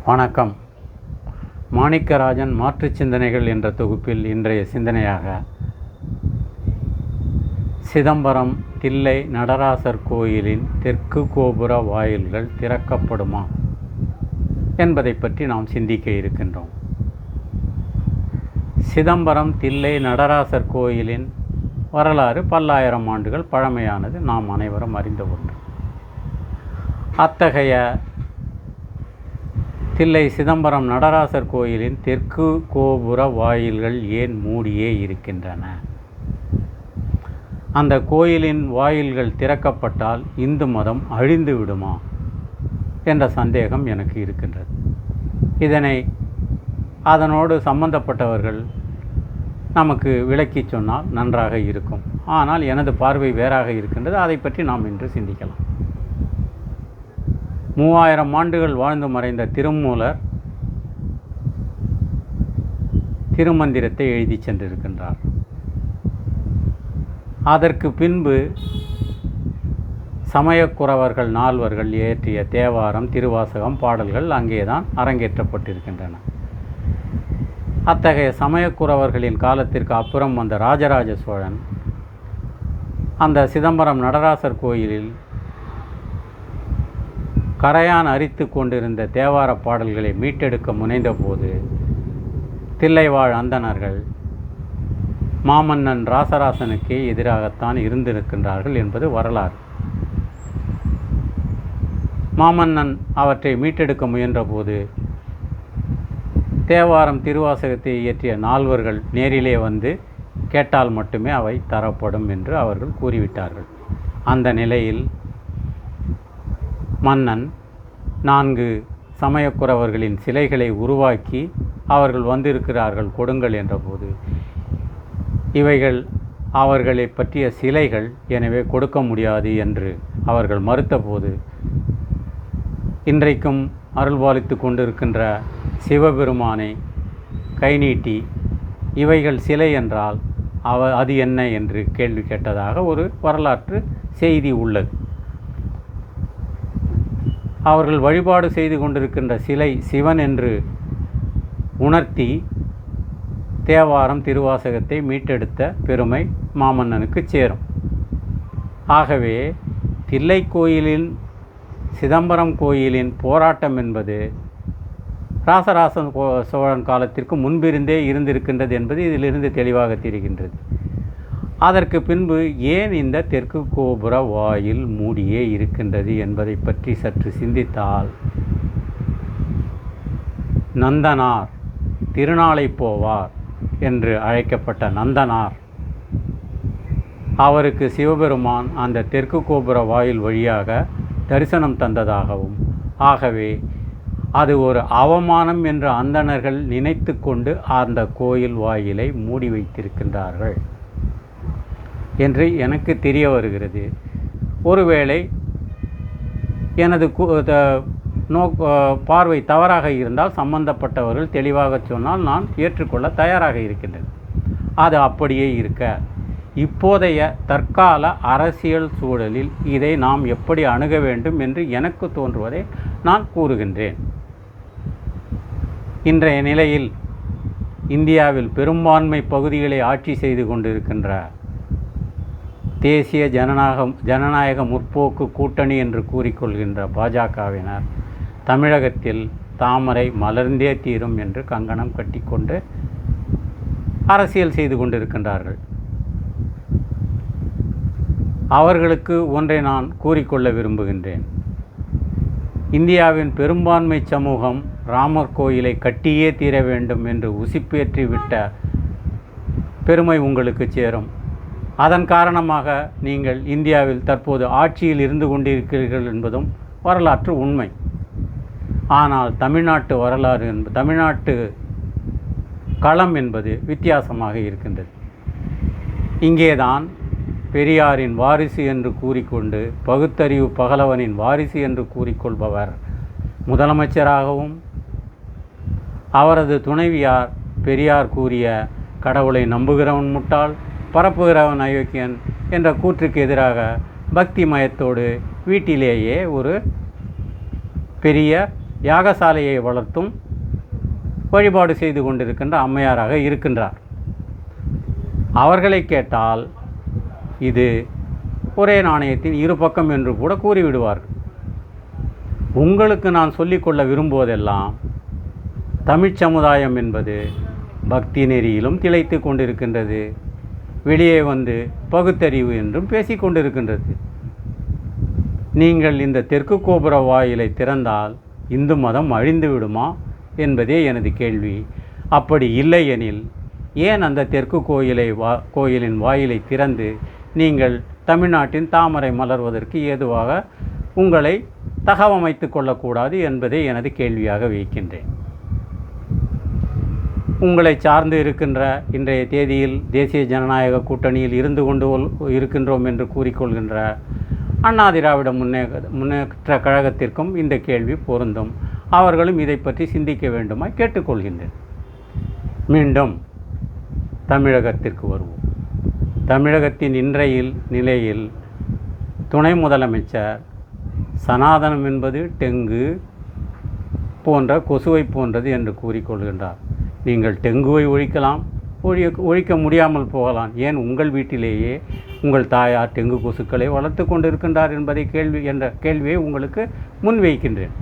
வணக்கம். மாணிக்கராஜன் மாற்று சிந்தனைகள் என்ற தொகுப்பில் இன்றைய சிந்தனையாக சிதம்பரம் தில்லை நடராசர் கோயிலின் தெற்கு கோபுர வாயில்கள் திறக்கப்படுமா என்பதை பற்றி நாம் சிந்திக்க இருக்கின்றோம். சிதம்பரம் தில்லை நடராசர் கோயிலின் வரலாறு பல்லாயிரம் ஆண்டுகள் பழமையானது, நாம் அனைவரும் அறிந்த ஒன்று. அத்தகைய தில்லை சிதம்பரம் நடராசர் கோயிலின் தெற்கு கோபுர வாயில்கள் ஏன் மூடியே இருக்கின்றன? அந்த கோயிலின் வாயில்கள் திறக்கப்பட்டால் இந்து மதம் அழிந்து விடுமா என்ற சந்தேகம் எனக்கு இருக்கின்றது. இதனை அதனோடு சம்பந்தப்பட்டவர்கள் நமக்கு விளக்கி சொன்னால் நன்றாக இருக்கும். ஆனால் எனது பார்வை வேறாக இருக்கின்றது. அதை பற்றி நாம் இன்று சிந்திக்கலாம். 3000 ஆண்டுகள் வாழ்ந்து மறைந்த திருமூலர் திருமந்திரத்தை எழுதி சென்றிருக்கின்றார். அதற்கு பின்பு சமயக்குறவர்கள் 4 இயற்றிய தேவாரம், திருவாசகம் பாடல்கள் அங்கேதான் அரங்கேற்றப்பட்டிருக்கின்றன. அத்தகைய சமயக்குறவர்களின் காலத்திற்கு அப்புறம் வந்த ராஜராஜ சோழன் அந்த சிதம்பரம் நடராசர் கோயிலில் கரையான் அரித்து கொண்டிருந்த தேவார பாடல்களை மீட்டெடுக்க முனைந்தபோது தில்லைவாழ் அந்தணர்கள் மாமன்னன் ராசராசனுக்கே எதிராகத்தான் இருந்திருக்கின்றார்கள் என்பது வரலாறு. மாமன்னன் அவற்றை மீட்டெடுக்க முயன்றபோது தேவாரம், திருவாசகத்தை இயற்றிய 4 நேரிலே வந்து கேட்டால் மட்டுமே அவை தரப்படும் என்று அவர்கள் கூறிவிட்டார்கள். அந்த நிலையில் மன்னன் 4 சமயக்குறவர்களின் சிலைகளை உருவாக்கி அவர்கள் வந்திருக்கிறார்கள், கொடுங்கள் என்றபோது இவைகள் அவர்களை பற்றிய சிலைகள், எனவே கொடுக்க முடியாது என்று அவர்கள் மறுத்தபோது இன்றைக்கும் அருள்பாலித்து கொண்டிருக்கின்ற சிவபெருமானை கை நீட்டி இவைகள் சிலை என்றால் அது என்ன என்று கேள்வி கேட்டதாக ஒரு வரலாற்று செய்தி உள்ளது. அவர்கள் வழிபாடு செய்து கொண்டிருக்கின்ற சிலை சிவன் என்று உணர்த்தி தேவாரம், திருவாசகத்தை மீட்டெடுத்த பெருமை மாமன்னனுக்கு சேரும். ஆகவே தில்லை கோயிலின், சிதம்பரம் கோயிலின் போராட்டம் என்பது ராசராச சோழன் காலத்திற்கு முன்பிருந்தே இருந்திருக்கின்றது என்பது இதிலிருந்து தெளிவாக தெரிகின்றது. அதற்கு பின்பு ஏன் இந்த தெற்கு கோபுர வாயில் மூடியே இருக்கின்றது என்பதை பற்றி சற்று சிந்தித்தால், நந்தனார், திருநாளை போவார் என்று அழைக்கப்பட்ட நந்தனார், அவருக்கு சிவபெருமான் அந்த தெற்கு கோபுர வாயில் வழியாக தரிசனம் தந்ததாகவும், ஆகவே அது ஒரு அவமானம் என்று அந்தணர்கள் நினைத்து கொண்டு அந்த கோயில் வாயிலை மூடி வைத்திருக்கின்றார்கள் என்று எனக்கு தெரிய வருகிறது. ஒருவேளை எனது பார்வை தவறாக இருந்தால் சம்பந்தப்பட்டவர்கள் தெளிவாக சொன்னால் நான் ஏற்றுக்கொள்ள தயாராக இருக்கின்றேன். அது அப்படியே இருக்க, இப்போதைய தற்கால அரசியல் சூழலில் இதை நாம் எப்படி அணுக வேண்டும் என்று எனக்கு தோன்றுவதை நான் கூறுகின்றேன். இன்றைய நிலையில் இந்தியாவில் பெரும்பான்மை பகுதிகளை ஆட்சி செய்து கொண்டிருக்கின்ற தேசிய ஜனநாயக முற்போக்கு கூட்டணி என்று கூறிக்கொள்கின்ற பாஜகவினர் தமிழகத்தில் தாமரை மலர்ந்தே தீரும் என்று கங்கணம் கட்டிக்கொண்டு அரசியல் செய்து கொண்டிருக்கின்றார்கள். அவர்களுக்கு ஒன்றை நான் கூறிக்கொள்ள விரும்புகின்றேன். இந்தியாவின் பெரும்பான்மை சமூகம் ராமர் கோயிலை கட்டியே தீர வேண்டும் என்று உசிப்பேற்றிவிட்ட பெருமை உங்களுக்கு சேரும். அதன் காரணமாக நீங்கள் இந்தியாவில் தற்போது ஆட்சியில் இருந்து கொண்டிருக்கிறீர்கள் என்பதும் வரலாற்று உண்மை. ஆனால் தமிழ்நாட்டு வரலாறு தமிழ்நாட்டு களம் என்பது வித்தியாசமாக இருக்கின்றது. இங்கேதான் பெரியாரின் வாரிசு என்று கூறிக்கொண்டு, பகுத்தறிவு பகலவனின் வாரிசு என்று கூறிக்கொள்பவர் முதலமைச்சராகவும், அவரது துணைவியார் பெரியார் கூறிய கடவுளை நம்புகிறவன் முட்டாள், பரப்புகிறவன் அயோக்கியன் என்ற கூற்றுக்கு எதிராக பக்தி மயத்தோடு வீட்டிலேயே ஒரு பெரிய யாகசாலையை வளர்த்தும் வழிபாடு செய்து கொண்டிருக்கின்ற அம்மையாராக இருக்கின்றார். அவர்களை கேட்டால் இது ஒரே நாணயத்தின் இரு பக்கம் என்று கூட கூறிவிடுவார்கள். உங்களுக்கு நான் சொல்லிக்கொள்ள விரும்புவதெல்லாம் தமிழ் சமுதாயம் என்பது பக்தி நெறியிலும் திளைத்து கொண்டிருக்கின்றது, வெளியே வந்து பகுத்தறிவு என்றும் பேசிக்கொண்டிருக்கின்றது. நீங்கள் இந்த தெற்கு கோபுர வாயிலை திறந்தால் இந்து மதம் அழிந்து விடுமா என்பதே எனது கேள்வி. அப்படி இல்லை எனில் ஏன் அந்த தெற்கு கோயிலின் வாயிலை திறந்து நீங்கள் தமிழ்நாட்டின் தாமரை மலர்வதற்கு ஏதுவாக உங்களை தகவமைத்து கொள்ளக்கூடாது என்பதை எனது கேள்வியாக வைக்கின்றேன். உங்களை சார்ந்து இருக்கின்ற இன்றைய தேதியில் தேசிய ஜனநாயக கூட்டணியில் இருந்து கொண்டு இருக்கின்றோம் என்று கூறிக்கொள்கின்ற அண்ணா திராவிட முன்னேற்ற கழகத்திற்கும் இந்த கேள்வி பொருந்தும். அவர்களும் இதை பற்றி சிந்திக்க வேண்டுமாய் கேட்டுக்கொள்கின்றேன். மீண்டும் தமிழகத்திற்கு வருவோம். தமிழகத்தின் இன்றைய நிலையில் துணை முதலமைச்சர் சனாதனம் என்பது டெங்கு போன்ற கொசுவை போன்றது என்று கூறிக்கொள்கின்றார். நீங்கள் டெங்குவை ஒழிக்க முடியாமல் போகலாம். ஏன் உங்கள் வீட்டிலேயே உங்கள் தாயார் டெங்கு கொசுக்களை வளர்த்து கொண்டிருக்கின்றார் என்பதை என்ற கேள்வியை உங்களுக்கு முன்வைக்கின்றேன்.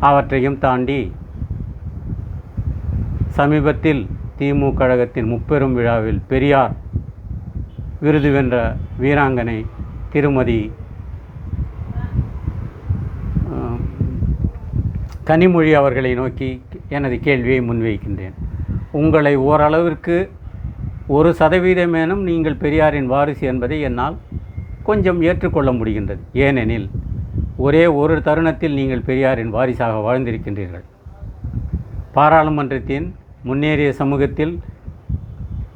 அவற்றையும் தாண்டி சமீபத்தில் திமுக கழகத்தின் முப்பெரும் விழாவில் பெரியார் விருது வென்ற வீராங்கனை திருமதி கனிமொழி அவர்களை நோக்கி எனது கேள்வியை முன்வைக்கின்றேன். உங்களை ஓரளவிற்கு 1% நீங்கள் பெரியாரின் வாரிசு என்பதை என்னால் கொஞ்சம் ஏற்றுக்கொள்ள முடிகின்றது. ஏனெனில் ஒரே ஒரு தருணத்தில் நீங்கள் பெரியாரின் வாரிசாக வாழ்ந்திருக்கின்றீர்கள். பாராளுமன்றத்தின் முன்னேறிய சமூகத்தில்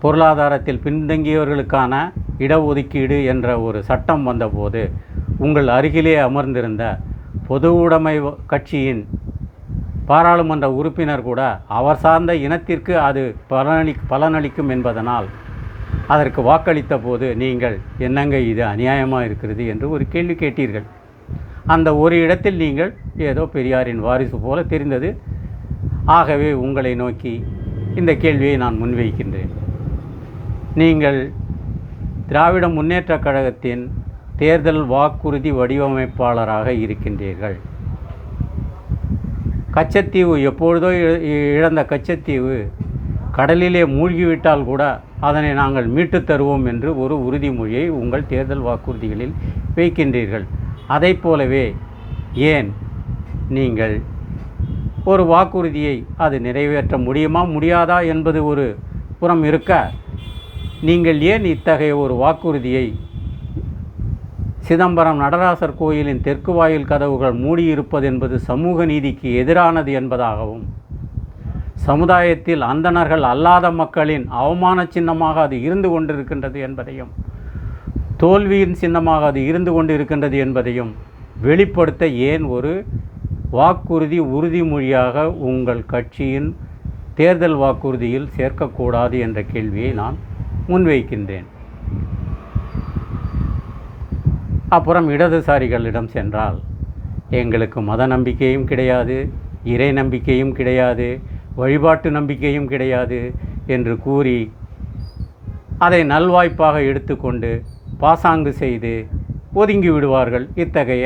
பொருளாதாரத்தில் பின்தங்கியவர்களுக்கான இடஒதுக்கீடு என்ற ஒரு சட்டம் வந்தபோது உங்கள் அருகிலே அமர்ந்திருந்த பொது உடைமை கட்சியின் பாராளுமன்ற உறுப்பினர் கூட அவர் சார்ந்த இனத்திற்கு அது பலனளிக்கும் என்பதனால் அதற்கு வாக்களித்த போது நீங்கள் என்னங்க இது அநியாயமாக இருக்கிறது என்று ஒரு கேள்வி கேட்டீர்கள். அந்த ஒரு இடத்தில் நீங்கள் ஏதோ பெரியாரின் வாரிசு போல தெரிந்தது. ஆகவே உங்களை நோக்கி இந்த கேள்வியை நான் முன்வைக்கின்றேன். நீங்கள் திராவிட முன்னேற்றக் கழகத்தின் தேர்தல் வாக்குறுதி வடிவமைப்பாளராக இருக்கின்றீர்கள். கச்சத்தீவு எப்பொழுதோ இழந்த கச்சத்தீவு கடலிலே மூழ்கிவிட்டால் கூட அதனை நாங்கள் மீட்டு தருவோம் என்று ஒரு உறுதிமொழியை உங்கள் தேர்தல் வாக்குறுதிகளில் வைக்கின்றீர்கள். அதை போலவே ஏன் நீங்கள் ஒரு வாக்குறுதியை அது நிறைவேற்ற முடியுமா முடியாதா என்பது ஒரு புறம் இருக்க, நீங்கள் ஏன் இத்தகைய ஒரு வாக்குறுதியை சிதம்பரம் நடராசர் கோயிலின் தெற்கு வாயில் கதவுகள் மூடியிருப்பது என்பது சமூக நீதிக்கு எதிரானது என்பதாகவும், சமுதாயத்தில் அந்தணர்கள் அல்லாத மக்களின் அவமான சின்னமாக அது இருந்து கொண்டிருக்கின்றது என்பதையும், தோல்வியின் சின்னமாக அது இருந்து கொண்டிருக்கின்றது என்பதையும் வெளிப்படுத்த ஏன் ஒரு வாக்குறுதி உறுதிமொழியாக உங்கள் கட்சியின் தேர்தல் வாக்குறுதியில் சேர்க்கக்கூடாது என்ற கேள்வியை நான் முன்வைக்கின்றேன். அப்புறம் இடதுசாரிகளிடம் சென்றால் எங்களுக்கு மத நம்பிக்கையும் கிடையாது, இறை நம்பிக்கையும் கிடையாது, வழிபாட்டு நம்பிக்கையும் கிடையாது என்று கூறி அதை நல்வாய்ப்பாக எடுத்துக்கொண்டு பாசாங்கு செய்து ஒதுங்கி விடுவார்கள். இத்தகைய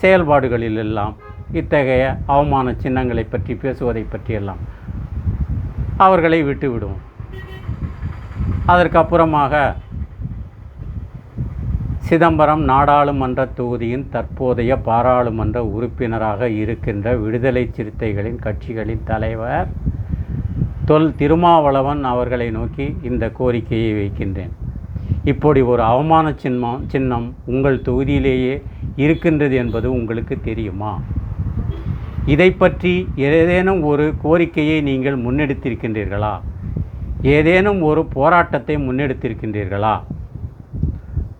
செயல்பாடுகளிலெல்லாம் இத்தகைய அவமான சின்னங்களை பற்றி பேசுவதை பற்றியெல்லாம் அவர்களை விட்டு விடுவோம். அதற்கப்புறமாக சிதம்பரம் நாடாளுமன்ற தொகுதியின் தற்போதைய பாராளுமன்ற உறுப்பினராக இருக்கின்ற விடுதலை சிறுத்தைகளின் கட்சிகளின் தலைவர் திருமாவளவன் அவர்களை நோக்கி இந்த கோரிக்கையை வைக்கின்றேன். இப்படி ஒரு அவமான சின்னம் உங்கள் தொகுதியிலேயே இருக்கின்றது என்பது உங்களுக்கு தெரியுமா? இதை பற்றி ஏதேனும் ஒரு கோரிக்கையை நீங்கள் முன்னெடுத்திருக்கின்றீர்களா? ஏதேனும் ஒரு போராட்டத்தை முன்னெடுத்திருக்கின்றீர்களா?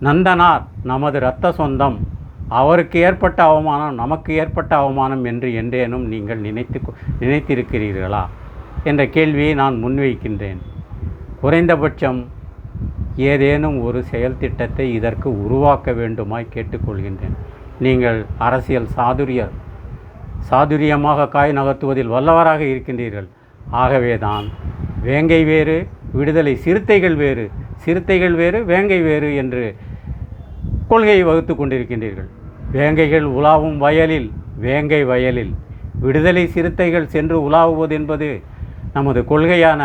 நந்தனார் நமது இரத்த சொந்தம், அவருக்கு ஏற்பட்ட அவமானம் நமக்கு ஏற்பட்ட அவமானம் என்று என்றேனும் நீங்கள் நினைத்திருக்கிறீர்களா என்ற கேள்வியை நான் முன்வைக்கின்றேன். குறைந்தபட்சம் ஏதேனும் ஒரு செயல் திட்டத்தை இதற்கு உருவாக்க வேண்டுமாய் கேட்டுக்கொள்கின்றேன். நீங்கள் அரசியல் சாதுரியமாக காய் நகர்த்துவதில் வல்லவராக இருக்கின்றீர்கள். ஆகவேதான் வேங்கை வேறு, விடுதலை சிறுத்தைகள் வேறு, சிறுத்தைகள் வேறு, வேங்கை வேறு என்று கொள்கையை வகுத்து கொண்டிருக்கின்றீர்கள். வேங்கைகள் உலாவும் வயலில், வேங்கை வயலில் விடுதலை சிறுத்தைகள் சென்று உலாவுவது என்பது நமது கொள்கையான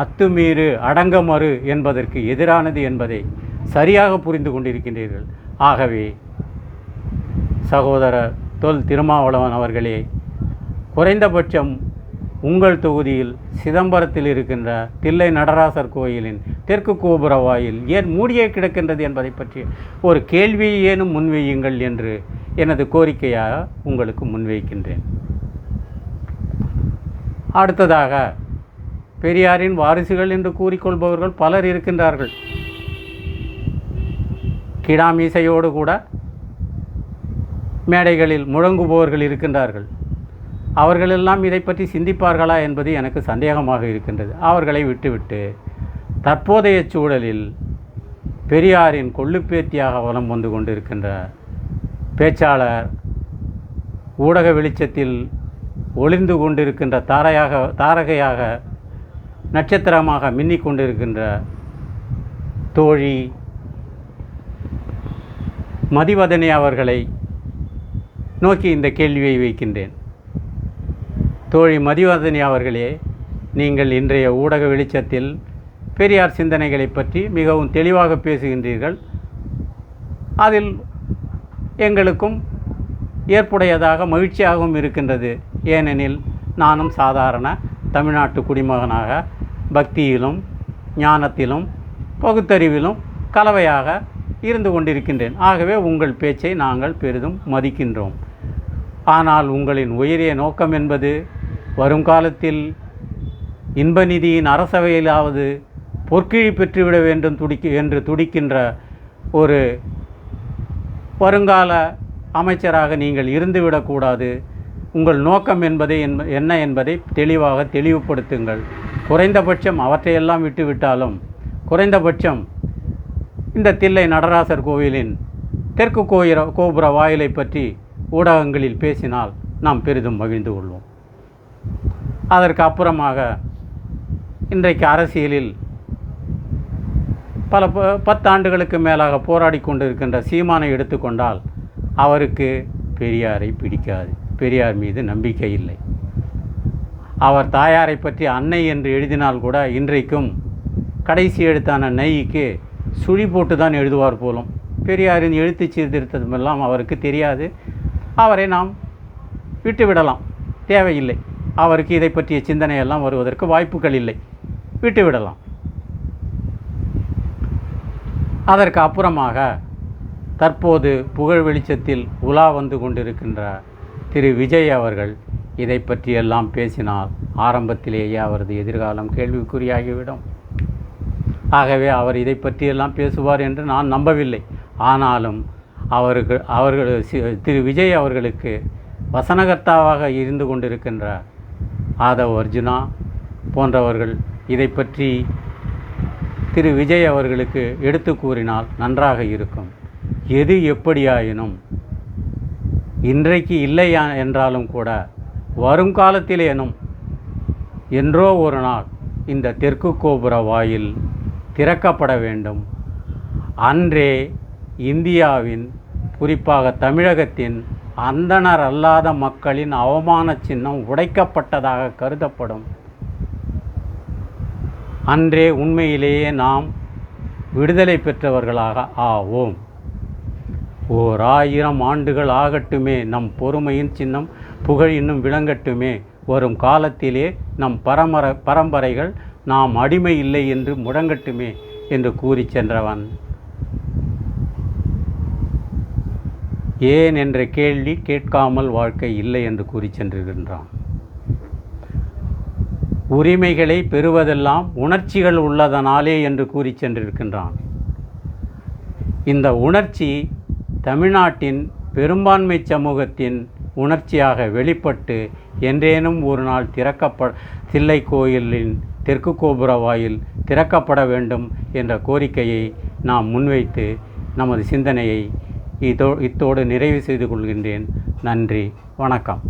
அத்துமீறு அடங்கமறு என்பதற்கு எதிரானது என்பதை சரியாக புரிந்து கொண்டிருக்கின்றீர்கள். ஆகவே சகோதரர் தொல் திருமாவளவன் அவர்களே, குறைந்தபட்சம் உங்கள் தொகுதியில் சிதம்பரத்தில் இருக்கின்ற தில்லை நடராசர் கோயிலின் தெற்கு கோபுர வாயில் ஏன் மூடியே கிடக்கின்றது என்பதை பற்றி ஒரு கேள்வியை ஏனும் முன்வையுங்கள் என்று எனது கோரிக்கையாக உங்களுக்கு முன்வைக்கின்றேன். அடுத்ததாக, பெரியாரின் வாரிசுகள் என்று கூறிக்கொள்பவர்கள் பலர் இருக்கின்றார்கள். கிடாமீசையோடு கூட மேடைகளில் முழங்குபவர்கள் இருக்கின்றார்கள். அவர்களெல்லாம் இதை பற்றி சிந்திப்பார்களா என்பது எனக்கு சந்தேகமாக இருக்கின்றது. அவர்களை விட்டுவிட்டு தற்போதைய சூழலில் பெரியாரின் கொள்ளுப்பேத்தியாக வலம் வந்து கொண்டிருக்கின்ற பேச்சாளர், ஊடக வெளிச்சத்தில் ஒளிர்ந்து கொண்டிருக்கின்ற தாரகையாக நட்சத்திரமாக மின்னிக் கொண்டிருக்கின்ற தோழி மதிவதனி அவர்களை நோக்கி இந்த கேள்வியை வைக்கின்றேன். தோழி மதிவதனி அவர்களே, நீங்கள் இன்றைய ஊடக வெளிச்சத்தில் பெரியார் சிந்தனைகளை பற்றி மிகவும் தெளிவாக பேசுகின்றீர்கள். அதில் எங்களுக்கும் ஏற்புடையதாக மகிழ்ச்சியாகவும் இருக்கின்றது. ஏனெனில் நானும் சாதாரண தமிழ்நாட்டு குடிமகனாக பக்தியிலும் ஞானத்திலும் பகுத்தறிவிலும் கலவையாக இருந்து கொண்டிருக்கின்றேன். ஆகவே உங்கள் பேச்சை நாங்கள் பெரிதும் மதிக்கின்றோம். ஆனால் உங்களின் உயரிய நோக்கம் என்பது வருங்காலத்தில் இன்ப நிதியின் அரசவையிலாவது பொற்கிழி பெற்றுவிட வேண்டும் என்று துடிக்கின்ற ஒரு வருங்கால அமைச்சராக நீங்கள் இருந்துவிடக்கூடாது. உங்கள் நோக்கம் என்பதை என்ன என்பதை தெளிவாக தெளிவுபடுத்துங்கள். குறைந்தபட்சம் அவற்றையெல்லாம் விட்டுவிட்டாலும் குறைந்தபட்சம் இந்த தில்லை நடராசர் கோவிலின் தெற்கு கோபுர வாயிலை பற்றி ஊடகங்களில் பேசினால் நாம் பெரிதும் மகிழ்ந்து கொள்வோம். அதற்கு அப்புறமாக இன்றைக்கு அரசியலில் பல 10 ஆண்டுகளுக்கு மேலாக போராடி கொண்டிருக்கின்ற சீமானை எடுத்துக்கொண்டால் அவருக்கு பெரியாரை பிடிக்காது, பெரியார் மீது நம்பிக்கை இல்லை. அவர் தாயாரை பற்றி அன்னை என்று எழுதினால் கூட இன்றைக்கும் கடைசி எழுத்தான நெய்க்கு சுழி போட்டு தான் எழுதுவார் போலும். பெரியாரின் எழுத்து சீர்திருத்தமெல்லாம் அவருக்கு தெரியாது. அவரை நாம் விட்டுவிடலாம், தேவையில்லை. அவருக்கு இதை பற்றிய சிந்தனையெல்லாம் வருவதற்கு வாய்ப்புகள் இல்லை, விட்டுவிடலாம். அதற்கு அப்புறமாக தற்போது புகழ் வெளிச்சத்தில் உலா வந்து கொண்டிருக்கின்ற திரு விஜய் அவர்கள் இதை பற்றியெல்லாம் பேசினால் ஆரம்பத்திலேயே அவரது எதிர்காலம் கேள்விக்குறியாகிவிடும். ஆகவே அவர் இதை பற்றியெல்லாம் பேசுவார் என்று நான் நம்பவில்லை. ஆனாலும் அவர்கள் திரு விஜய் அவர்களுக்கு வசனகர்த்தாவாக இருந்து கொண்டிருக்கின்ற ஆதவ் அர்ஜுனா போன்றவர்கள் இதை பற்றி திரு விஜய் அவர்களுக்கு எடுத்து கூறினால் நன்றாக இருக்கும். எது எப்படியாயினும் இன்றைக்கு இல்லை என்றாலும் கூட வருங்காலத்திலேனும் என்றோ ஒரு நாள் இந்த தெற்கு கோபுர வாயில் திறக்கப்பட வேண்டும். அன்றே இந்தியாவின், குறிப்பாக தமிழகத்தின் அந்தணர் அல்லாத மக்களின் அவமான சின்னம் உடைக்கப்பட்டதாக கருதப்படும். அன்றே உண்மையிலேயே நாம் விடுதலை பெற்றவர்களாக ஆவோம். 1000 ஆண்டுகள் ஆகட்டுமே, நம் பொறுமையின் சின்னம் புகழ் இன்னும் விளங்கட்டுமே. வரும் காலத்திலே நம் பரம்பரைகள் நாம் அடிமை இல்லை என்று முழங்கட்டுமே என்று கூறி சென்றவன் ஏன் என்ற கேள்வி கேட்காமல் வாழ்க்கை இல்லை என்று கூறி சென்றிருக்கின்றான். உரிமைகளை பெறுவதெல்லாம் உணர்ச்சிகள் உள்ளதனாலே என்று கூறி சென்றிருக்கின்றான். இந்த உணர்ச்சி தமிழ்நாட்டின் பெரும்பான்மை சமூகத்தின் உணர்ச்சியாக வெளிப்பட்டு என்றேனும் ஒரு நாள் தில்லை கோயிலின் தெற்கு கோபுர வாயில் திறக்கப்பட வேண்டும் என்ற கோரிக்கையை நாம் முன்வைத்து நமது சிந்தனையை இத்தோடு நிறைவு செய்து கொள்கின்றேன். நன்றி, வணக்கம்.